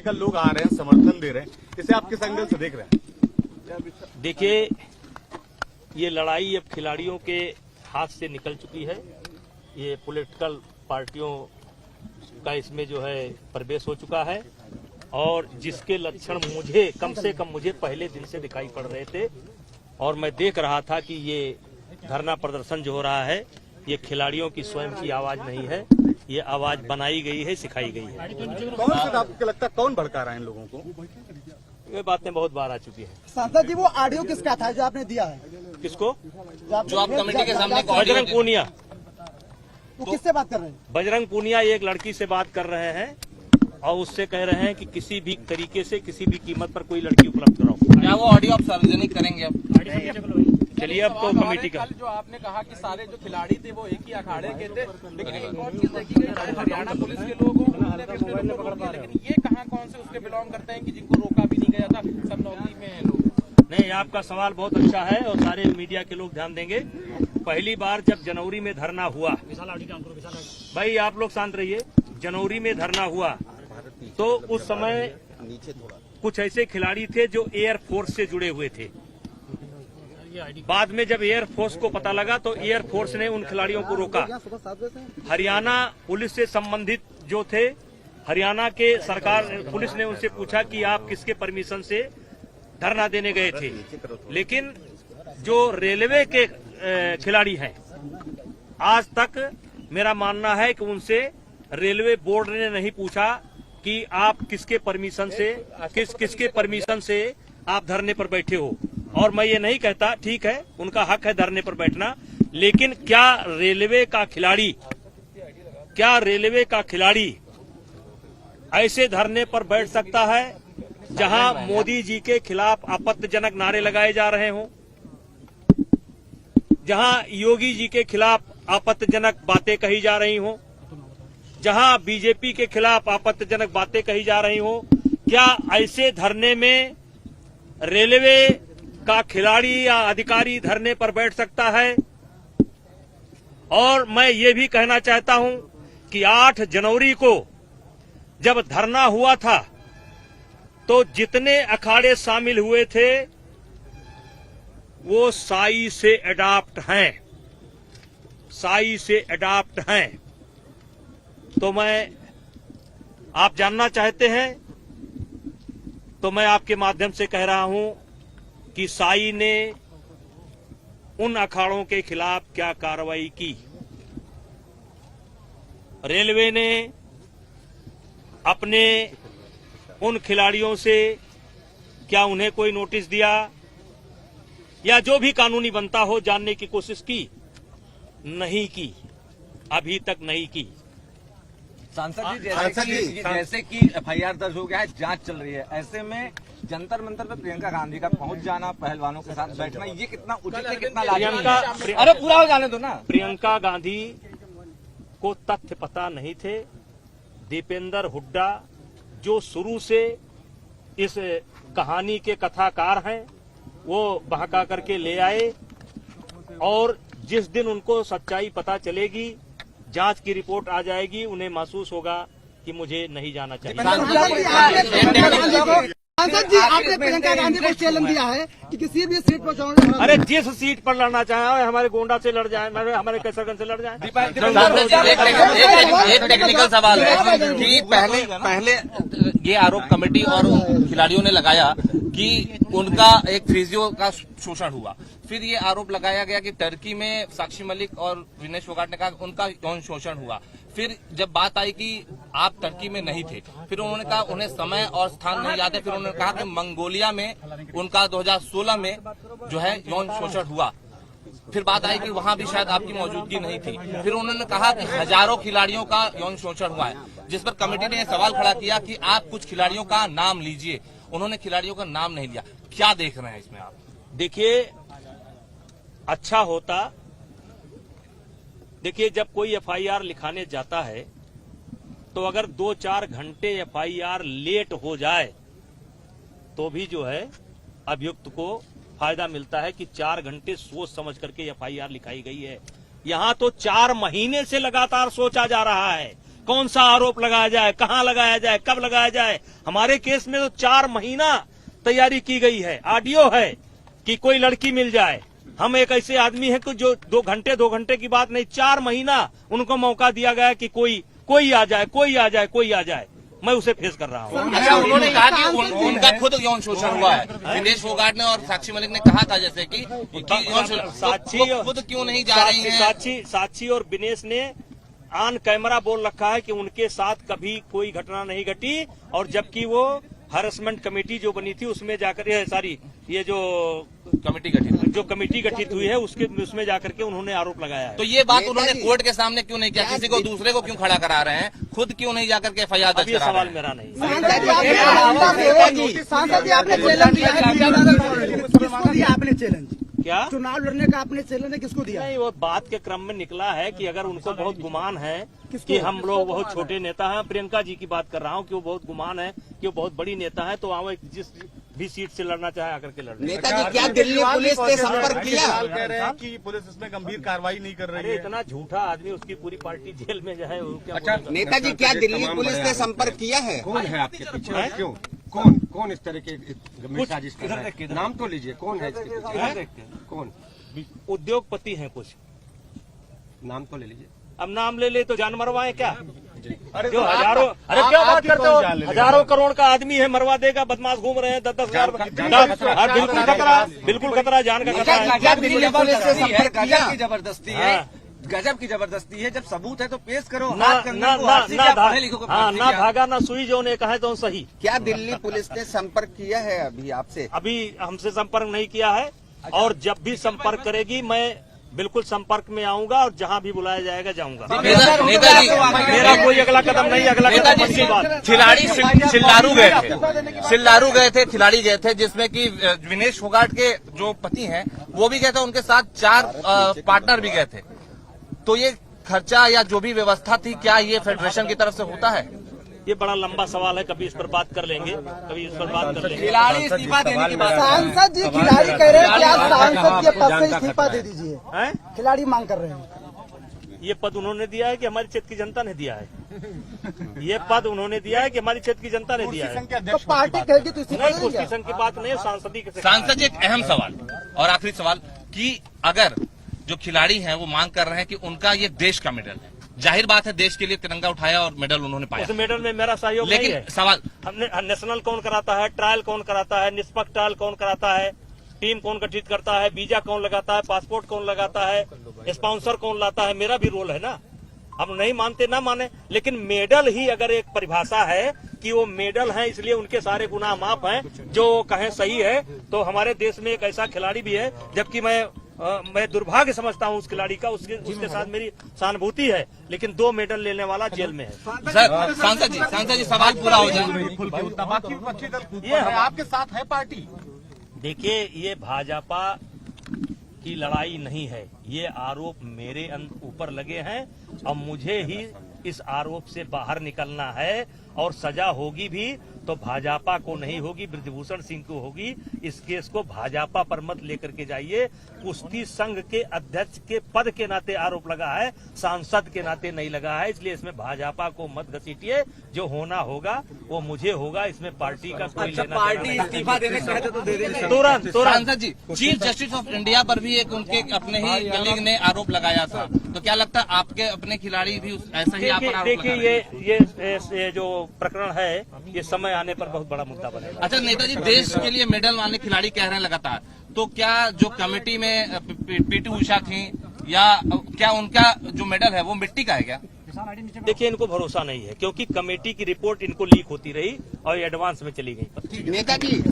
Political लोग आ रहे हैं, समर्थन दे रहे हैं, इसे आप किस एंगल से देख रहे हैं? देखिए, ये लड़ाई अब खिलाड़ियों के हाथ से निकल चुकी है। ये पॉलिटिकल पार्टियों का इसमें जो है प्रवेश हो चुका है और जिसके लक्षण मुझे कम से कम पहले दिन से दिखाई पड़ रहे थे और मैं देख रहा था कि ये धरना प्रदर्शन जो हो रहा है ये खिलाड़ियों की स्वयं की आवाज नहीं है, ये आवाज बनाई गई है, सिखाई गई है। कौन से आपको लगता है कौन भड़का रहा है इन लोगों को? ये बातें बहुत बार आ चुकी है। सांसद जी, वो ऑडियो किसका था जो आपने दिया है? किसको? जो आप कमेटी के सामने बजरंग पूनिया। वो किससे बात कर रहे हैं? बजरंग पूनिया एक लड़की से बात कर रहे हैं और उससे कह रहे हैं कि किसी भी तरीके से किसी भी कीमत पर कोई लड़की उपलब्ध कराओ। क्या वो ऑडियो आप सार्वजनिक करेंगे? अब चलिए, अब तो कमेटी का जो आपने कहा कि सारे जो खिलाड़ी थे वो एक ही अखाड़े के थे, लेकिन एक और चीज देखी गई, हरियाणा पुलिस के लोग लेकिन ये कहाँ कौन से उसके बिलोंग करते हैं कि जिनको रोका भी नहीं गया था, सब नौकरी में है लोग? नहीं, आपका सवाल बहुत अच्छा है और सारे मीडिया के लोग ध्यान देंगे। पहली बार जब जनवरी में धरना हुआ, भाई आप लोग शांत रहिए, जनवरी में धरना हुआ तो उस समय कुछ ऐसे खिलाड़ी थे जो एयरफोर्स से जुड़े हुए थे। बाद में जब एयरफोर्स को पता लगा तो एयरफोर्स ने उन खिलाड़ियों को रोका। हरियाणा पुलिस से संबंधित जो थे, हरियाणा के सरकार पुलिस ने उनसे पूछा कि आप किसके परमिशन से धरना देने गए थे, लेकिन जो रेलवे के खिलाड़ी हैं, आज तक मेरा मानना है कि उनसे रेलवे बोर्ड ने नहीं पूछा कि आप किसके परमिशन से किसके परमिशन से आप धरने पर बैठे हो। और मैं ये नहीं कहता, ठीक है उनका हक है धरने पर बैठना, लेकिन क्या रेलवे का खिलाड़ी ऐसे धरने पर बैठ सकता है जहां मोदी जी के खिलाफ आपत्तिजनक नारे लगाए जा रहे हों, जहां योगी जी के खिलाफ आपत्तिजनक बातें कही जा रही हों, जहां बीजेपी के खिलाफ आपत्तिजनक बातें कही जा रही हों? क्या ऐसे धरने में रेलवे का खिलाड़ी या अधिकारी धरने पर बैठ सकता है? और मैं ये भी कहना चाहता हूं कि 8 जनवरी को जब धरना हुआ था तो जितने अखाड़े शामिल हुए थे वो साई से अडॉप्ट हैं। तो आप जानना चाहते हैं तो मैं आपके माध्यम से कह रहा हूं कि साई ने उन अखाड़ों के खिलाफ क्या कार्रवाई की, रेलवे ने अपने उन खिलाड़ियों से क्या उन्हें कोई नोटिस दिया या जो भी कानूनी बनता हो जानने की कोशिश की? नहीं की, अभी तक नहीं की। सांसद जी, जैसे कि एफआईआर दर्ज हो गया है, जांच चल रही है, ऐसे में जंतर मंतर पर प्रियंका गांधी का पहुंच जाना, पहलवानों के साथ बैठना, ये कितना उचित है, कितना लाजमी? अरे पूरा हो जाने दो ना। प्रियंका गांधी को तथ्य पता नहीं थे। दीपेंद्र हुड्डा जो शुरू से इस कहानी के कथाकार हैं, वो बहका करके ले आए और जिस दिन उनको सच्चाई पता चलेगी, जांच की रिपोर्ट आ जाएगी, उन्हें महसूस होगा कि मुझे नहीं जाना चाहिए। सांसद जी, आपने प्रियंका गांधी को चैलेंज दिया है कि किसी भी सीट पर जाओ। अरे जिस सीट पर लड़ना चाहे हमारे गोंडा से लड़ जाए, हमारे कैसरगंज से लड़ जाए। एक टेक्निकल सवाल है कि पहले ये आरोप कमेटी और खिलाड़ियों ने लगाया कि उनका एक फिजियो का शोषण हुआ, फिर ये आरोप लगाया गया कि टर्की में साक्षी मलिक और विनेश फोगाट ने कहा उनका यौन शोषण हुआ। फिर जब बात आई कि आप टर्की में नहीं थे, फिर उन्होंने कहा उन्हें समय और स्थान नहीं याद है, फिर उन्होंने कहा कि मंगोलिया में उनका 2016 में जो है यौन शोषण हुआ। फिर बात आई कि वहां भी शायद आपकी मौजूदगी नहीं थी। फिर उन्होंने कहा कि हजारों खिलाड़ियों का यौन शोषण हुआ है, जिस पर कमेटी ने सवाल खड़ा किया कि आप कुछ खिलाड़ियों का नाम लीजिए। उन्होंने खिलाड़ियों का नाम नहीं लिया। क्या देख रहे हैं इसमें आप? देखिए, अच्छा होता, देखिए जब कोई एफआईआर लिखाने जाता है तो अगर 2-4 घंटे एफआईआर लेट हो जाए तो भी जो है अभियुक्त को फायदा मिलता है कि 4 घंटे सोच समझ करके एफआईआर लिखाई गई है। यहां तो 4 महीने से लगातार सोचा जा रहा है कौन सा आरोप लगाया जाए, कहां लगाया जाए, कब लगाया जाए। हमारे केस में तो 4 महीना तैयारी की गई है। ऑडियो है कि कोई लड़की मिल जाए। हम एक ऐसे आदमी हैं कि जो 2 घंटे की बात नहीं, 4 महीना उनको मौका दिया गया कि कोई आ जाए, कोई आ जाए, कोई आ जाए। मैं उसे फेस कर रहा हूँ। अच्छा, उन्होंने कहा कि उनका खुद यौन शोषण हुआ है। दिनेश फोगाट ने और साक्षी मलिक ने कहा था जैसे कि यौन शोषण, साक्षी तो खुद क्यों नहीं जा रही हैं? साक्षी और दिनेश ने ऑन कैमरा बोल रखा है कि उनके साथ कभी कोई घटना नहीं घटी, और जबकि वो हैरेसमेंट कमेटी जो बनी थी उसमें जाकर ये जो कमेटी गठित हुई है उसमें जाकर के उन्होंने आरोप लगाया है। तो ये बात उन्होंने कोर्ट के सामने क्यों नहीं किया? किसी को दूसरे को क्यों खड़ा करा रहे हैं? खुद क्यों नहीं जाकर के FIR दर्ज ये करा रहे सवाल हैं? मेरा नहीं। सांसद जी आपने चैलेंज दिया है, किसको दिया आपने चैलेंज? क्या चुनाव लड़ने का आपने चैलेंज किसको दिया? नहीं, वो बात के क्रम में निकला है कि अगर उनको बहुत गुमान है कि हम लोग बहुत छोटे नेता हैं, प्रियंका जी की बात कर रहा हूं कि वो बहुत गुमान है कि वो बहुत बड़ी नेता है, तो वहाँ जिस भी सीट से लड़ना चाहे आकर के लड़ने। नेताजी क्या दिल्ली पुलिस ने संपर्क किया? कह रहे हैं कि पुलिस इसमें गंभीर कार्रवाई नहीं कर रही अरे है। इतना झूठा आदमी, उसकी पूरी पार्टी जेल में जो है वो क्या अच्छा, बोलेगा? नेताजी क्या दिल्ली पुलिस ने संपर्क किया है? कौन है आपके पीछे? क्यों? कौन इस तरह के साजिश कर रहा है? नाम तो लीजिए, कौन है इसके पीछे? कौन? उद्योगपति हैं कुछ, नाम तो ले लीजिए। अब नाम ले ले तो जान मरवाए क्या? अरे जो तो हजारों, अरे क्या बात करते हो? हजारों करोड़ का आदमी है, मरवा देगा। बदमाश घूम रहे हैं 10-10 हजार। बिल्कुल खतरा, बिल्कुल खतरा, जान का खतरा है। क्या दिल्ली पुलिस ने संपर्क किया? गजब की जबरदस्ती है, गजब की जबरदस्ती है। जब सबूत है तो पेश करो। ना धागा ना सुई, जो ने कहा तो सही। क्या दिल्ली पुलिस ने संपर्क किया है अभी आपसे? अभी हमसे संपर्क नहीं किया है, और जब भी संपर्क करेगी मैं बिल्कुल संपर्क में आऊंगा, और जहां भी बुलाया जाएगा जाऊंगा। नेताजी, मेरा कोई अगला कदम नहीं, अगला कदम अच्छी बात। खिलाड़ी सिल्लारू गए थे, खिलाड़ी गए थे, जिसमें कि विनेश फोगाट के जो पति हैं वो भी गए थे, उनके साथ 4 पार्टनर भी गए थे। तो ये खर्चा या जो भी व्यवस्था थी, क्या ये फेडरेशन की तरफ से होता है? ये बड़ा लंबा सवाल है, कभी इस पर बात कर लेंगे, कभी इस पर बात कर लेंगे। खिलाड़ी इस्तीफा देने की बात। सांसद जी खिलाड़ी कह रहे हैं कि आप सांसद के पद से इस्तीफा दे दीजिए। हैं? खिलाड़ी मांग कर रहे हैं। ये पद उन्होंने दिया है कि हमारी क्षेत्र की जनता ने दिया है? ये पद उन्होंने दिया है कि हमारी क्षेत्र की जनता ने दिया है? तो पार्टी कहेगी तो इस्तीफा नहीं, कुर्सी देंगे। संघ की बात नहीं है, सांसदी के। सांसद जी, एक अहम सवाल और आखिरी सवाल कि अगर जो खिलाड़ी हैं वो मांग कर रहे हैं कि उनका ये देश का मेडल है, जाहिर बात है देश के लिए तिरंगा उठाया और मेडल उन्होंने पाया, उस मेडल में मेरा सहयोग नहीं लेकिन है। सवाल, हमने नेशनल कौन कराता है, ट्रायल कौन कराता है, निष्पक्ष ट्रायल कौन कराता है, टीम कौन गठित करता है, वीजा कौन लगाता है, पासपोर्ट कौन लगाता है, स्पॉन्सर कौन लाता है, मेरा भी रोल है ना। हम नहीं मानते ना माने, लेकिन मेडल ही अगर एक परिभाषा है कि वो मेडल है इसलिए उनके सारे गुनाह माफ हैं, जो कहें सही है। तो हमारे देश में एक ऐसा खिलाड़ी भी है, जबकि मैं दुर्भाग्य समझता हूं उस खिलाड़ी का, उसके साथ मेरी सहानुभूति है, लेकिन 2 मेडल लेने वाला जेल में है। सर सांसद जी सवाल पूरा हो जाए। बाकी विपक्षी दल ये आपके साथ है पार्टी। देखिए, ये भाजपा की लड़ाई नहीं है, ये आरोप मेरे ऊपर लगे हैं, और मुझे ही इस आरोप से बाहर निकलना है, और सजा होगी भी तो भाजपा को नहीं होगी, ब्रजभूषण सिंह को होगी। इस केस को भाजपा पर मत लेकर के जाइए। कुश्ती संघ के अध्यक्ष के पद के नाते आरोप लगा है, सांसद के नाते नहीं लगा है, इसलिए इसमें भाजपा को मत घसीटिए। जो होना होगा वो मुझे होगा, इसमें पार्टी का कोई लेना पार्टी इस्तीफा देने कहते तो दे देंगे। तुरंत। सांसद जी, चीफ जस्टिस ऑफ इंडिया पर भी एक उनके अपने ही कलीग ने आरोप लगाया था, तो क्या लगता है आपके अपने खिलाड़ी भी ऐसा ही आप पर आरोप लगा रहे हैं? देखिए, ये जो प्रकरण है ये समय आने पर बहुत बड़ा मुद्दा बनेगा। अच्छा नेताजी, देश के लिए मेडल वाले खिलाड़ी कह रहे हैं लगातार, तो क्या जो कमेटी में PT उषा थी, या क्या उनका जो मेडल है वो मिट्टी का है क्या? देखिए, इनको भरोसा नहीं है, क्योंकि कमेटी की रिपोर्ट इनको लीक होती रही और ये एडवांस में चली गई। नेताजी